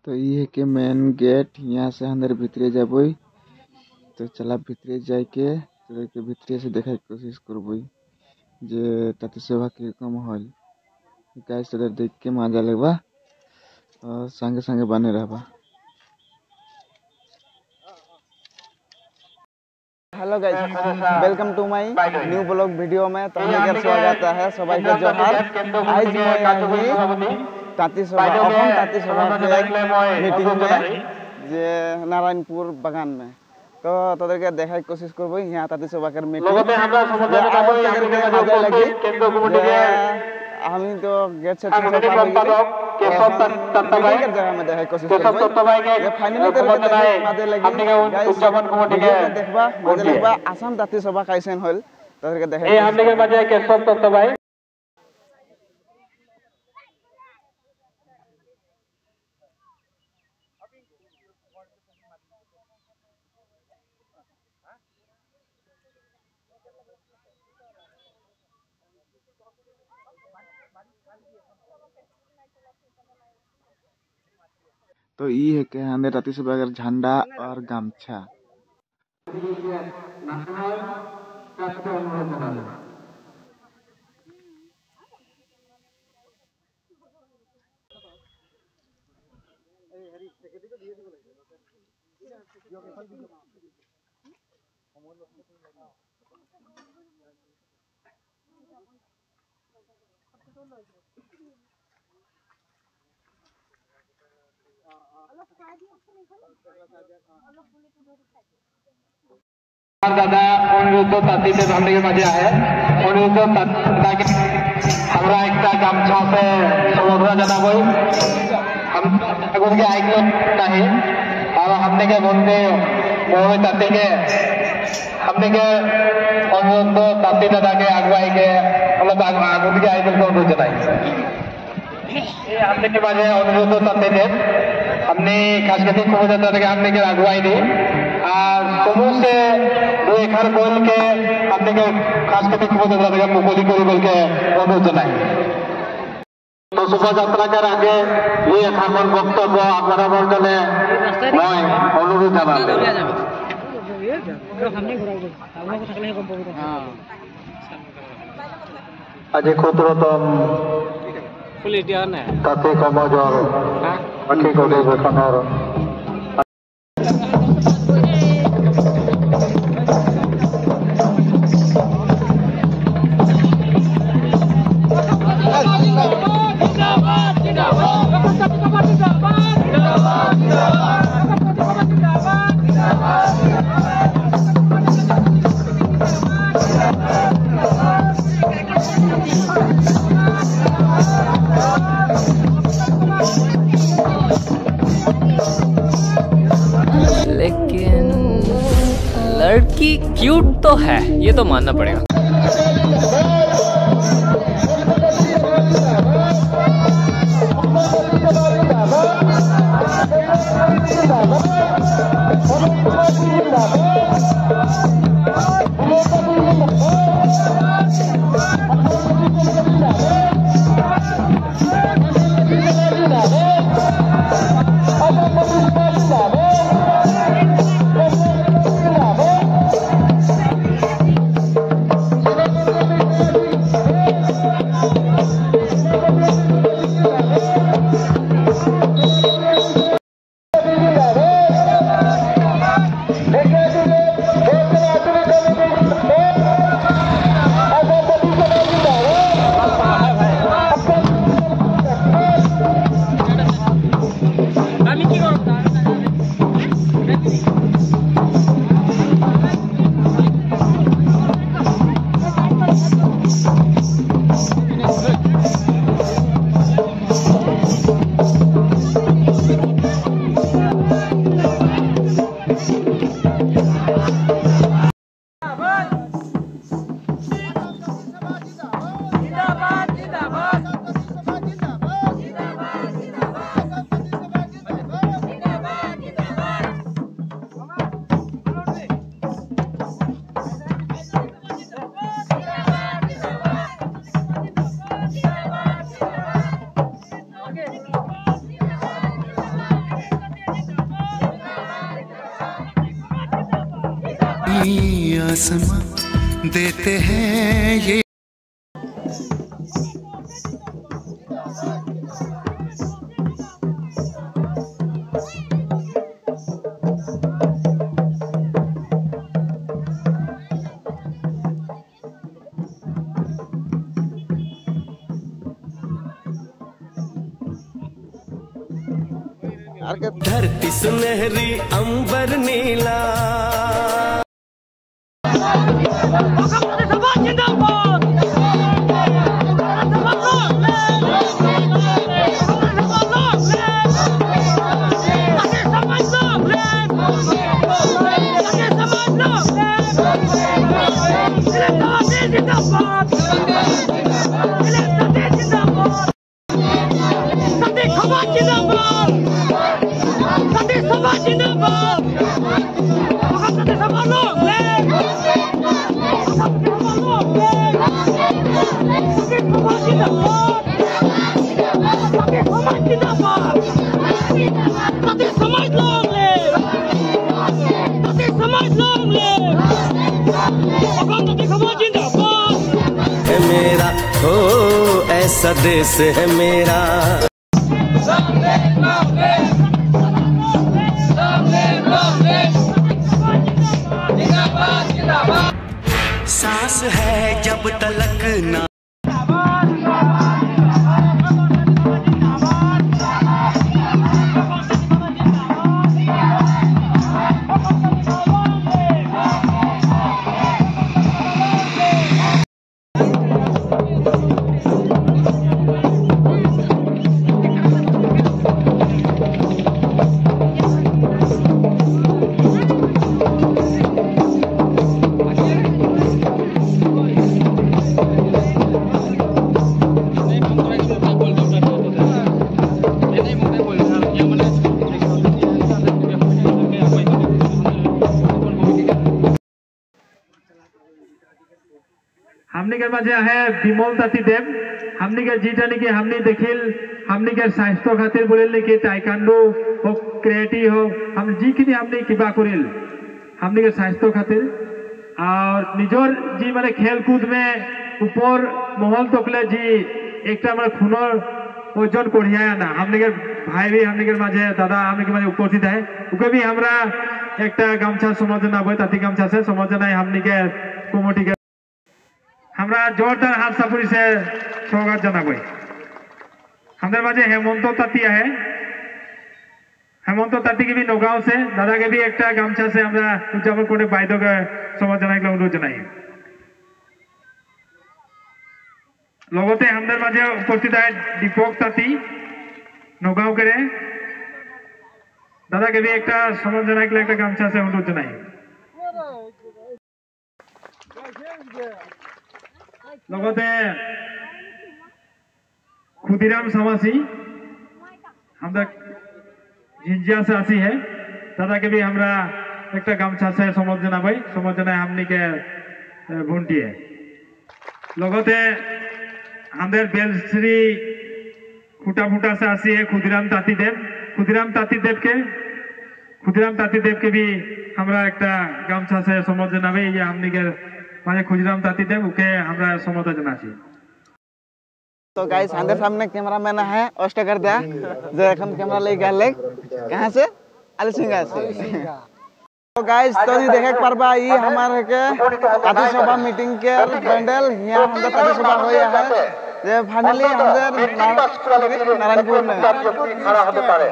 तो ये के मेन गेट यहाँ से अंदर भितरे जाबई। तो चला भितरे जाके भितरे से देखा कोशिश करबई जे ताते सेवा किरकम हल गाइस उधर देख के मजा लेबा और संगे संगे बने रहबा। Hello guys, welcome to my new vlog video में तुम्हारे स्वागत है। सबाई के जोहार। आज मैं ताती सभा के मीटिंग में जे नारायणपुर बागान में तो तोদের के देखाई कोशिश करबो। यहाँ ताती सभा के मीटिंग हम तो गेट से जगह में देखाई कोशिश करबो। ये फाइनली मजे लगी देखबा मजे लगबा आसाम ताती सभा कैसन होल तोদের के देखाई। हमने के मजे केशव तत्व भाई तो ये है कि हमें ताती सभा अगर झंडा और गमछा दादा अनुरुद्ध तातीते हमने मजा है। अनुरुद्ध ताकि हमरा एकटा गामछा पे समग्र जनाबई हम अगुन के आइलो नहीं और हमने के बंदे मोहे ताती के हमने के अनुरुद्ध ताती दादा के अगुवाई के मतलब आगुन के आइलो को अनुरोध जनाई। ये हमने के बारे अनुरुद्ध ताती ने हमने खास करके को दादा के हमने के अगुवाई दी समूह से दो एक हर बोल के हमने के खास करके को दादा के मुकोली कोरी बोल के अनुरोध जनाई। तो शोभा यात्रा के आगे ये खामन वक्तव्य আপনারা বললে মই অনুরোধ জানালে আজি ক্ষুদ্রতম তাতে কমজোর বাকি করে বেতনের लेकिन लड़की क्यूट तो है, ये तो मानना पड़ेगा। आसमां देते हैं ये। धरती सुनहरी अंबर नीला है मेरा, हो ऐसा देश है मेरा। सांस है जब तलक ना हमने के मजा है विमल ताती देव हमने के जीता नहीं कि हमने देखिल हमने के स्वास्थ्य खातिर बोले लेके टाइकांडो हो क्रिएटी हो हम जी कि हमने किबा करिल हमने के स्वास्थ्य खातिर और निजोर जी माने खेल कूद में ऊपर महल तकले जी एक माने खूनर ओजन कढ़िया ना हमने के भाई भी हमने के मजे दादा हमने के मजे उपस्थित है उके भी हमरा एक गामछा समझना बोई ताती गामछा से समझना है हमने के कमिटी के हमरा जोरदार हाथ सापुरी से स्वागत जनाबई हमारे माजे हेमंत ताती है हेमंत ताती के भी नौगांव से दादा के भी एक गामछा से हमरा उद्यापन कोटे बाइदो के समझ जनाई अनुरोध जनाई लगते हमारे माजे उपस्थित है दीपक ताती नौगांव के दादा के भी एक समझ जनाई एक गामछा से अनुरोध जनाई लगते खुदीराम सामासी हम झिंझिया से आसी है दादा के भी हमरा एक गामछा से समझना भाई समझना हमनी के भुंटी है लगते हमारे बेलश्री खुटा फुटा से आसी है खुदीराम ताती देव के भी हमरा एक गामछा से समझना भाई ये हमनी के माने खुदीराम ताती देव उके हमरा समझ जना चाहिए। तो गाइस हमारे सामने कैमरामैन है ऑस्टर कर दिया जो এখন कैमरा ले गए कहां से आलसिंगा से तो गाइस तो ये देखे परबा ये हमारे के ताती सभा मीटिंग के बंडल यहां हम ताती सभा होया है जे फाइनली हमरे नारायणपुर में खड़ा होते पारे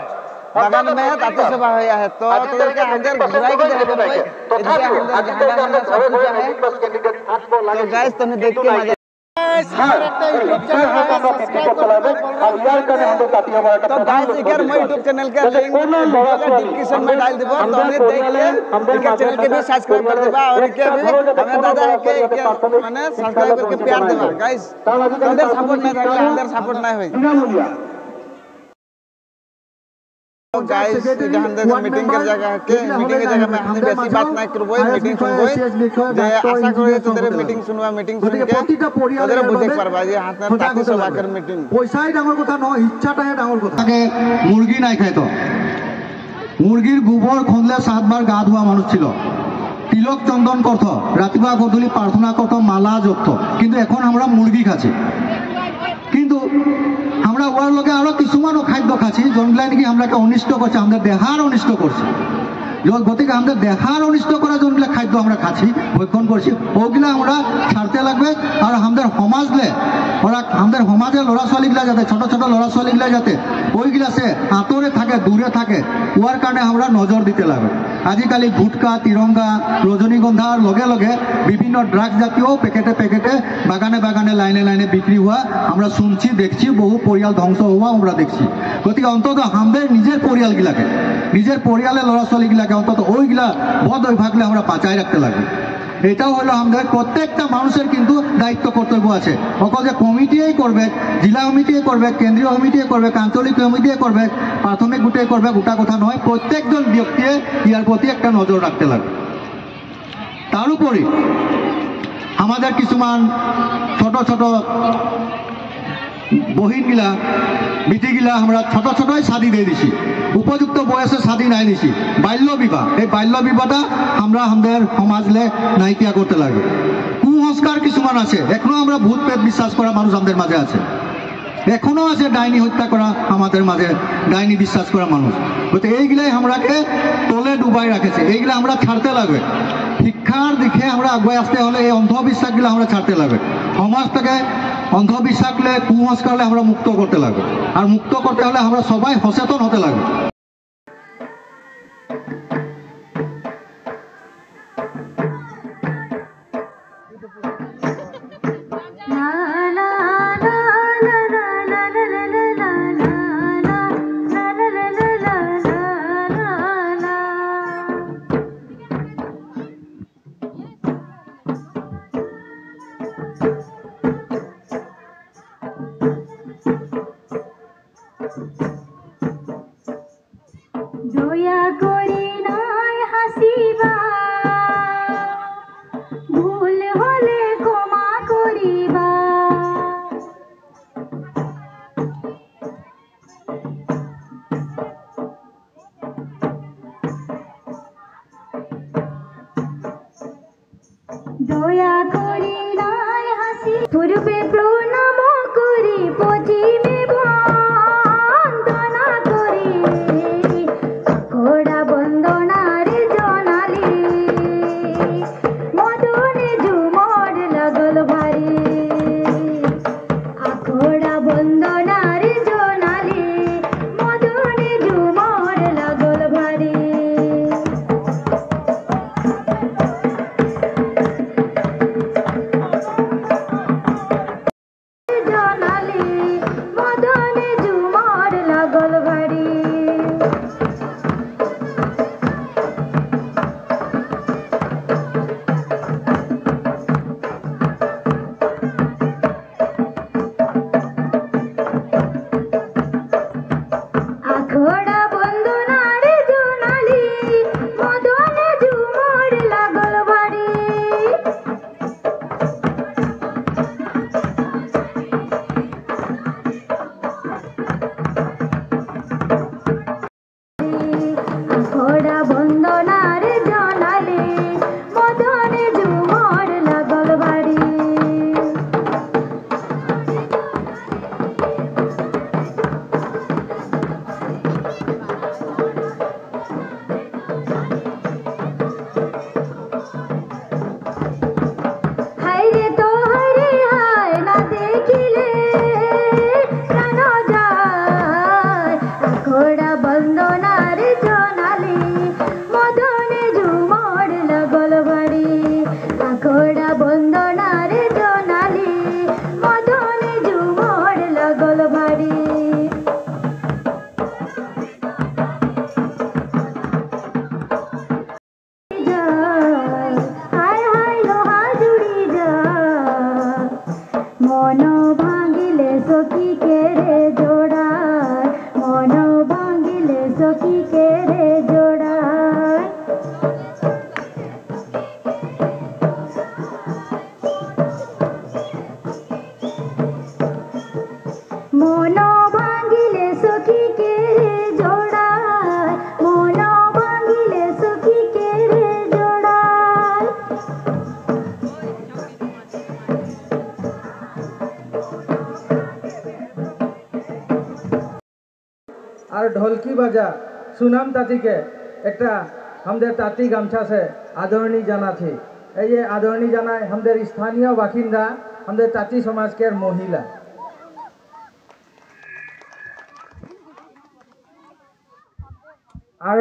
बगल में ताती सभा होया है तो के अंदर घुराई के देखे भाई इधर अंदर झंडा सब कुछ है तो गाइस तुमने देख के मजा तो गाइस इकर मैं YouTube चैनल के लिंक डिस्क्रिप्शन में डाल देबो तो ने देख के इकर चैनल के भी सब्सक्राइब कर देबा और के भी हमें दादा के माने सब्सक्राइब करके प्यार देबा गाइस अंदर सपोर्ट नहीं रहला अंदर सपोर्ट नहीं होई तो गाइस जहां अंदर मीटिंग कर जगह के मीटिंग के जगह में हम बेसी बात नहीं करबो मीटिंग सुनबो जे आशा करो तो तेरे मीटिंग सुनवा मीटिंग सुन के तेरे बुझे परबा जे हाथ में ताती सभा कर मीटिंग पैसाई डांगर কথা ন ইচ্ছাটাই ডাঙর কথা আগে মুরগি নাই খাইতো মুরগির গোবর খুঁজলে 7 বার গা ধোয়া মানুষ ছিল তিলক চন্দন করত, রাতিপুৱা গধূলি প্ৰাৰ্থনা করত, মালা জপত, কিন্তু এখন আমরা মুরগি খাচ্ছি। কিন্তু আমরা ওর লগে আরো কিছুমানও খাদ্য খাচ্ছি যোনগুলা নাকি আমরাকে অনিষ্ট করছে, আমাদের দেহার অনিষ্ট করছে। গতিকে আমাদের দেহার অনিষ্ট করা যোনগুলা খাদ্য আমরা খাচ্ছি ভক্ষণ করছি, ওগুলা আমরা ছাড়তে লাগবে। আর আমাদের সমাজলে ওরা আমাদের সমাজের ল'ৰা ছোৱালীগুলা যাতে ছোট ছোট ল'ৰা ছোৱালীগুলা যাতে ওইগুলা সে আঁতরে থাকে, দূরে থাকে, ওর কারণে আমরা নজর দিতে লাগবে। আজিকালি গুটকা, তিরঙ্গা, রজনীগন্ধার লগে লগে বিভিন্ন ড্রাগস জাতীয় প্যাকেটে প্যাকেটে বাগানে বাগানে লাইনে লাইনে বিক্রি হওয়া আমরা শুনছি, দেখছি, বহু পরিয়াল ধ্বংস হওয়া আমরা দেখছি। গতিকে অন্তত আমাদের নিজের পরিয়ালগুলাকে, নিজের পরিয়ালের ল'ৰা ছোৱালীগুলাকে অন্তত ওইগুলা বদ অভ্যাসগুলো আমরা বাঁচাই রাখতে লাগবে। এটাও হলো আমাদের প্রত্যেকটা মানুষের কিন্তু দায়িত্ব কর্তব্য আছে। অকল যে কমিটিই করবে, জেলা কমিটিয়ে করবে, কেন্দ্রীয় কমিটিয়ে করবে, আঞ্চলিক কমিটিয়ে করবে, প্রাথমিক গোটে করবে, গোটা কথা নয়, প্রত্যেকজন ব্যক্তিয়ে ইয়ার প্রতি একটা নজর রাখতে লাগবে। তারপরে আমাদের কিছুমান ছোট ছোট বহিনগুলা বিটিগুলা আমরা ছোট ছোটই শাদি দিয়ে দিছি, উপযুক্ত বয়সে শাদি নাই দিছি। বাল্য বিবাহ, এই বাল্য বিবাহটা আমরা আমাদের সমাজলে নাইকিয়া করতে লাগবে। কুসংস্কার কিছুমান আছে, এখনো আমরা ভূত প্রেত বিশ্বাস করা মানুষ আমাদের মাঝে আছে, এখনো আছে ডাইনি হত্যা করা আমাদের মাঝে, ডাইনি বিশ্বাস করা মানুষ। গতিকে এইগুলাই আমরাকে তলে ডুবাই রাখেছে, এইগুলা আমরা ছাড়তে লাগবে। শিক্ষার দিকে আমরা আগুয়াই আসতে হলে এই অন্ধবিশ্বাসগুলো আমরা ছাড়তে লাগবে। সমাজ থেকে অন্ধবিশ্বাসলে, কুসংস্কারলে আমরা মুক্ত করতে লাগবে। আর মুক্ত করতে হলে আমরা সবাই সচেতন হতে লাগবে। দয়া করে নয় হাসিবা, ভুল হলে ক্ষমা করিবা। দয়া করে নয় হাসি, পূর্বে প্রণাম করি, পশ্চিমে বন্দনা করি, ঘোড়া বন্দনার জনালি, মদনে ঝুমর লাগল ভারী। ঘোড়া বন্দনার জনালি, মদনে ঝুমর লাগল ভারী। জনালি, মদনে ঝুমর লাগল ভারী। ঘোড়া বন্দনার জনালি, মদনে ঝুমর লাগল ভারী। ঘোড়া বন্দনার জনালি, মদনে ঝুমর লাগল ভারী। হায়রে তো হায়রে হায়, না দেখিলে প্রাণ যায়। ঘোড়া বন্দনার জনালি, মদনে ঝুমর লাগল ভারী। ঘোড়া বন্দনার জনালি, মদনে ঝুমর লাগল ভারী। হায় হায় লোহা জুড়ি যায়, মন ভাঙিলে সখী কেড়ে জোড়ায়, মন ভাঙিলে সখী কেড়ে জোড়ায়। মন ভাঙিলে সখী কেড়ে জোড়ায়, মন ভাঙিলে সখী কেড়ে জোড়ায়। ढोलकी बाजा सुनाम ताती के एक हमদের ताती गामछा से आदरणी जाना थी ये आदरणी जाना हमদের स्थानीय बासिंदा हमদের ताती समाज के महिला और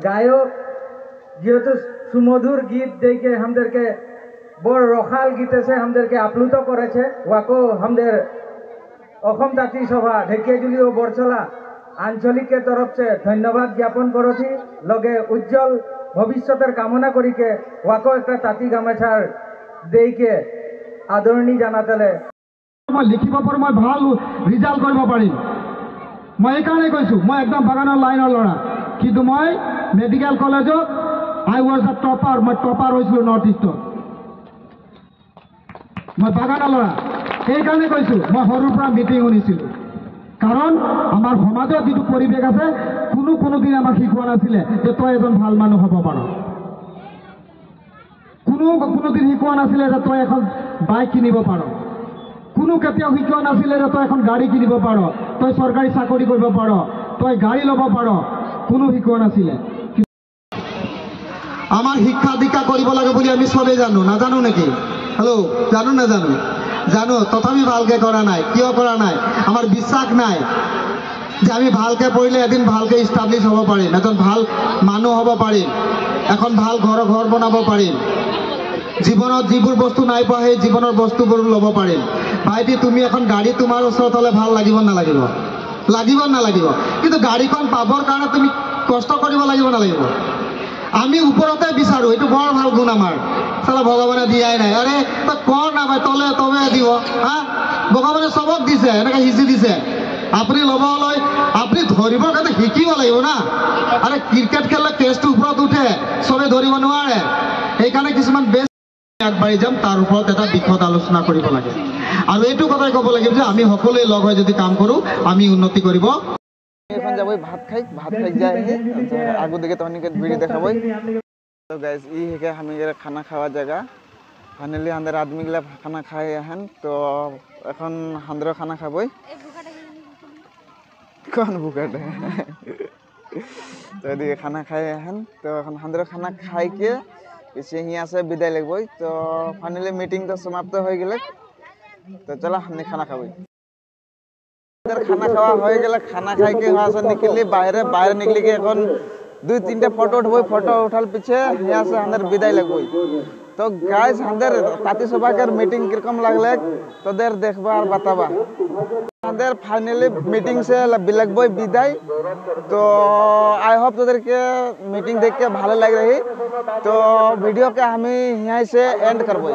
गायक जेहेतु सुमधुर गीत देके हमদের के बड़ रखाल गीते से हमদের के आप्लुत करेছে वाको हमদের অসম তাঁতি সভা ঢেকিয়াজুলি ও বরছলা আঞ্চলিকের तरफ से धन्यवाद ज्ञापन करছি लगे उज्जवल भविष्यतर कामना करी के वाको एक ताঁতি गामेछार देके आदरणी जानातले मैं लिखिब पर मैं ভাল रिजाल्ट करब पारिम मैं एकाने কৈছো मैं एकदम बागानर लाइनर लड़ा किन्तु मैं मेडिकल कलेजत आई वाज अ टपार मैं टपार হইছিল नॉर्थ ईस्ट मैं बागानर लड़ा এইকাৰণে কৈছো মই সৰুৰ পৰা মিটিং শুনিছিলো কাৰণ আমাৰ সমাজত যিটো পৰিৱেশ আছে কোনো দিন আমাক শিকোৱা নাছিলে যে তই এজন ভাল মানুহ হ'ব পাৰ কোনো দিন শিকোৱা নাছিলে যে তই এখন বাইক কিনিব পাৰ কোনো কেতিয়াও শিকোৱা নাছিলে যে তই এখন গাড়ী কিনিব পাৰ তই চৰকাৰী চাকৰি কৰিব পাৰ তই গাড়ী ল'ব পাৰ কোনো শিকোৱা নাছিলে আমাৰ শিক্ষা দীক্ষা কৰিব লাগে বুলি আমি সবে জানো নাজানো নেকি हेलो জানো না জানো জানো তথাপি ভালকে করা নাই কিয় করা নাই আমার বিশ্বাস নাই যে আমি ভালকে পড়লে এদিন ভালকে এস্টাবলিশ হব পাৰিম এজন ভাল মানুহ হব পাৰিম এখন ভাল ঘৰ বনাব পাৰিম জীৱনত যিবোৰ বস্তু নাই পোৱা সেই জীৱনৰ বস্তুবোৰ ল'ব পাৰিম ভাইটি তুমি এখন গাড়ী তোমাৰ ওচৰত হলে ভাল লাগিব না লাগিব কিন্তু গাড়ীখন পাবৰ কাৰণে তুমি কষ্ট কৰিব লাগিব না লাগিব আমি উপৰতে বিচাৰো এটো বৰ ভাল গুণ আমাৰ সালা ভগৱানে দিয়াই নাই আরে তো কোন না ভাই তলে তবে দিব হ্যাঁ ভগৱানে সবক দিছে এনেকা হিচি দিছে আপনি লবলৈ আপনি ধৰিবৰ কাৰণে শিকিব লাগিব না আরে ক্ৰিকেট খেললে কেছটো উপৰত উঠে সবে ধৰিব নোৱাৰে সেইকাৰণে কিছুমান বেছ আগবাঢ়ি যাম তাৰ ওপৰত এটা বিষয় আলোচনা কৰিব লাগে আৰু এইটো কথাই ক'ব লাগিব যে আমি সকলোৱে লগ হৈ যদি কাম কৰো আমি উন্নতি কৰিব এখন যাবই ভাত খাই যায় আগু দিকে তহনিকে ভিডিও দেখাবই तो गाइस ये है कि हमें खाना खावा जगह फाइनली अंदर आदमी गला खाना खाए हन तो এখন হান্দ্র খানা খাবই কোন বুকাট तो ये खाना खाए हन तो এখন হান্দ্র খানা খাই के इसे यहाँ से विदाई लगबई तो फाइनली मीटिंग तो समाप्त हो गेले तो चला हमने खाना खाबई खाना खावा हो गेले खाना खाई के वहां से निकली बाहर निकली के এখন 2-3টা ফটো উঠবো ফটো উঠাল পিছে यहाँ से अंदर विदाई लगबई तो गाइस अंदर ताती सभा के मीटिंग किरकम लागले तोदेर देखबा और बताबा अंदर फाइनली मीटिंग से लगबई विदाई तो आई होप तोदेर के मीटिंग देख के भालो लग रही तो वीडियो के हम यहीं से एंड करबई।